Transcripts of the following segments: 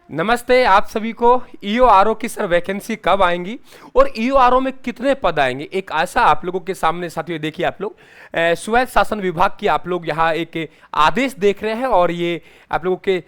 नमस्ते आप सभी को। ईओआरओ की सर वैकेंसी कब आएंगी और ईओआरओ में कितने पद आएंगे, एक ऐसा आप लोगों के सामने साथियों देखिए आप लोग स्वायत्त शासन विभाग की आप लोग यहाँ एक आदेश देख रहे हैं और ये आप लोगों के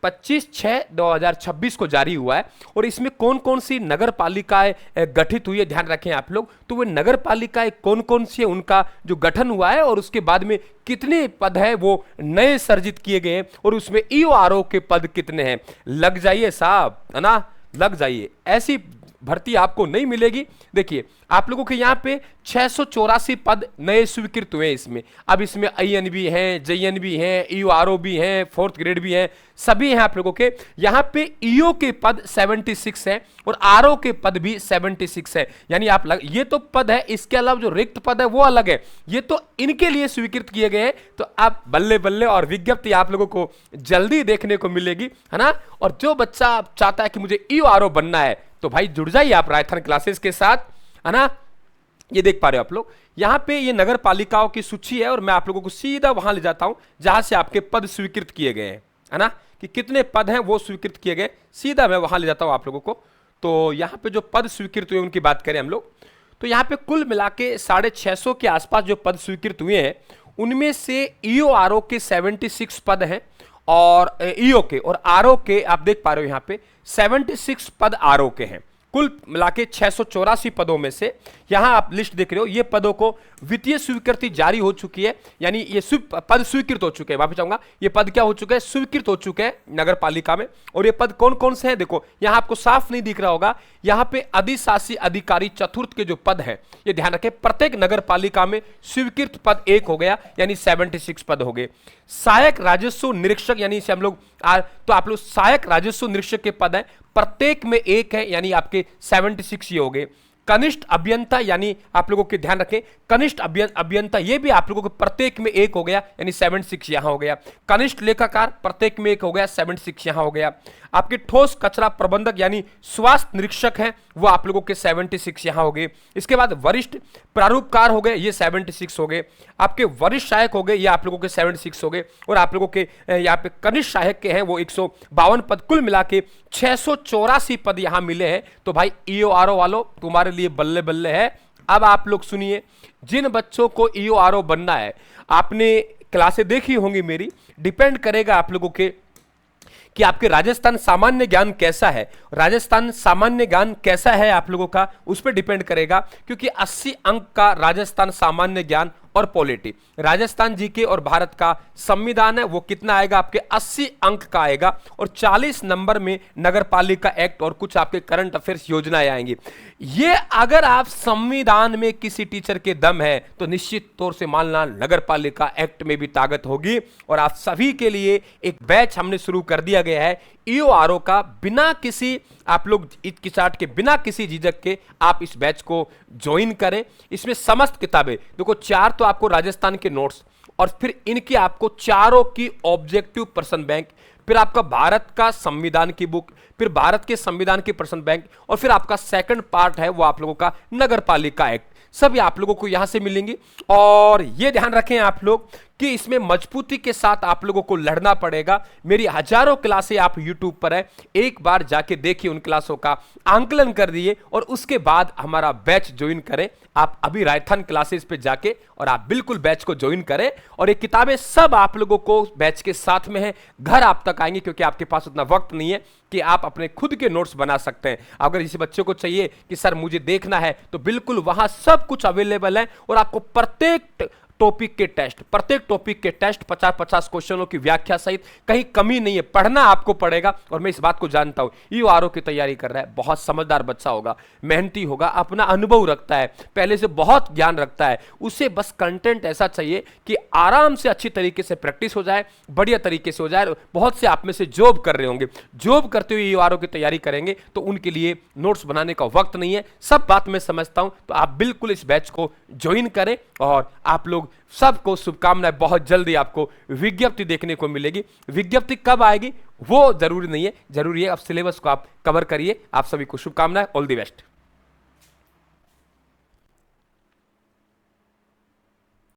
25/6/2026 को जारी हुआ है और इसमें कौन कौन सी नगर पालिकाएं गठित हुई है ध्यान रखें आप लोग। तो वे नगर पालिकाएं कौन कौन सी है, उनका जो गठन हुआ है और उसके बाद में कितने पद है वो नए सर्जित किए गए हैं और उसमें ईओआरओ के पद कितने हैं। लग जाइए साहब, है ना, लग जाइए। ऐसी भर्ती आपको नहीं मिलेगी। देखिए आप लोगों के यहाँ पे 684 पद नए स्वीकृत हुए इसमें। अब इसमें आईएन भी हैं, जेएन भी हैं, ईओआरओ भी हैं, 4th ग्रेड भी हैं, सभी हैं आप लोगों के। यहाँ पे ईओ के पद 76 हैं और आरओ के पद भी 76 है। यानी आप ये तो पद है, इसके अलावा जो रिक्त पद है वो अलग है, ये तो इनके लिए स्वीकृत किए गए हैं। तो आप बल्ले बल्ले, और विज्ञप्ति आप लोगों को जल्दी देखने को मिलेगी, है ना। और जो बच्चा चाहता है कि मुझे ईओआरओ बनना है तो भाई जुड़ जाइए आप राजस्थान क्लासेस के साथ, है ना। ये देख पा रहे हो आप लोग, यहां पे ये नगर पालिकाओं की सूची है और मैं आप लोगों को सीधा वहां ले जाता हूं जहां से आपके पद स्वीकृत किए गए हैं, है ना, कि कितने पद हैं वो स्वीकृत किए गए। सीधा मैं वहां ले जाता हूं आप लोगों को। तो यहां पे जो पद स्वीकृत हुए उनकी बात करें हम लोग, तो यहां पे कुल मिला के 650 के आसपास जो पद स्वीकृत हुए हैं उनमें से ईओआरओ के 76 पद हैं और ईओ के और आरओ के आप देख पा रहे हो यहाँ पे 76 पद आरओ के हैं। कुल मिला के 684 पदों में से यहां आप लिस्ट देख रहे हो, ये पदों को वित्तीय स्वीकृति जारी हो चुकी है, यानी ये पद स्वीकृत हो चुके हैं। वापस चाहूंगा, ये पद क्या हो चुके हैं, स्वीकृत हो चुके हैं नगर पालिका में। और ये पद कौन कौन से हैं देखो, यहां आपको साफ नहीं दिख रहा होगा, यहां पे अधिशासी अधिकारी चतुर्थ के जो पद हैं ये ध्यान रखें, प्रत्येक नगर पालिका में स्वीकृत पद 1 हो गया, यानी 76 पद हो गए। सहायक राजस्व निरीक्षक, यानी इसे हम लोग तो आप लोग सहायक राजस्व निरीक्षक के पद हैं, प्रत्येक में 1 है, यानी आपके 76 ये हो गए। कनिष्ठ अभियंता, यानी आप लोगों के ध्यान रखें, कनिष्ठ अभियंता ये भी आप लोगों के प्रत्येक में 1 हो गया, यानी 76 यहां हो गया। कनिष्ठ लेखाकार प्रत्येक में 1 हो गया, 76 यहां हो गया। आपके ठोस कचरा प्रबंधक यानी स्वास्थ्य निरीक्षक हैं वो आप लोगों के 76 यहां हो गए। इसके बाद वरिष्ठ प्रारूपकार हो गए, ये 76 हो गए। आपके वरिष्ठ सहायक हो गए, ये आप लोगों के 76 हो गए। और आप लोगों के यहाँ पे कनिष्ठ सहायक के हैं वो 152 पद, कुल मिला के 684 पद यहां मिले हैं। तो भाई ईओआरओ वालों तुम्हारे लिए बल्ले बल्ले है। अब आप लोग सुनिए, जिन बच्चों को ईओआरओ बनना है, आपने क्लासें देखी होंगी मेरी, डिपेंड करेगा आप लोगों के कि आपके राजस्थान सामान्य ज्ञान कैसा है। राजस्थान सामान्य ज्ञान कैसा है आप लोगों का, उस पर डिपेंड करेगा, क्योंकि 80 अंक का राजस्थान सामान्य ज्ञान और पॉलिटी, राजस्थान जीके और भारत का संविधान है वो कितना आएगा, आपके 80 अंक का आएगा। और 40 नंबर में नगर पालिका एक्ट और कुछ आपके करंट अफेयर्स योजनाएं आएंगी। ये अगर आप संविधान में किसी टीचर के दम है तो निश्चित तौर से मानना नगर पालिका एक्ट में भी ताकत होगी। और आप सभी के लिए एक बैच हमने शुरू कर दिया गया है ईओआरओ का, बिना किसी आप लोग हिचकिचाहट के, बिना किसी झिझक के आप इस बैच को ज्वाइन करें। इसमें समस्त किताबें देखो, 4 तो आपको राजस्थान के नोट्स और फिर इनकी आपको चारों की ऑब्जेक्टिव प्रश्न बैंक, फिर आपका भारत का संविधान की बुक, फिर भारत के संविधान के प्रश्न बैंक, और फिर आपका सेकंड पार्ट है वो आप लोगों का नगर पालिका एक्ट, सभी आप लोगों को यहां से मिलेंगी। और ये ध्यान रखें आप लोग कि इसमें मजबूती के साथ आप लोगों को लड़ना पड़ेगा। मेरी हजारों क्लासें आप YouTube पर है, एक बार जाके देखिए, उन क्लासों का आंकलन कर दिए और उसके बाद हमारा बैच ज्वाइन करें। आप अभी राजस्थान क्लासेस पे जाके और आप बिल्कुल बैच को ज्वाइन करें। और ये किताबें सब आप लोगों को बैच के साथ में है, घर आप तक आएंगे, क्योंकि आपके पास उतना वक्त नहीं है कि आप अपने खुद के नोट्स बना सकते हैं। अगर इसी बच्चे को चाहिए कि सर मुझे देखना है तो बिल्कुल वहां सब कुछ अवेलेबल है। और आपको प्रत्येक टॉपिक के टेस्ट, प्रत्येक टॉपिक के टेस्ट 50-50 क्वेश्चनों की व्याख्या सहित, कहीं कमी नहीं है, पढ़ना आपको पड़ेगा। और मैं इस बात को जानता हूं, ईओआरओ की तैयारी कर रहा है, बहुत समझदार बच्चा होगा, मेहनती होगा, अपना अनुभव रखता है, पहले से बहुत ज्ञान रखता है, उसे बस कंटेंट ऐसा चाहिए कि आराम से अच्छी तरीके से प्रैक्टिस हो जाए, बढ़िया तरीके से हो जाए। बहुत से आप में से जॉब कर रहे होंगे, जॉब करते हुए ईओआरओ की तैयारी करेंगे तो उनके लिए नोट्स बनाने का वक्त नहीं है, सब बात मैं समझता हूं। तो आप बिल्कुल इस बैच को ज्वाइन करें और आप लोग सबको शुभकामनाएं। बहुत जल्दी आपको विज्ञप्ति देखने को मिलेगी। विज्ञप्ति कब आएगी वो जरूरी नहीं है, जरूरी है अब सिलेबस को आप कवर करिए। आप सभी को शुभकामनाएं, ऑल द बेस्ट।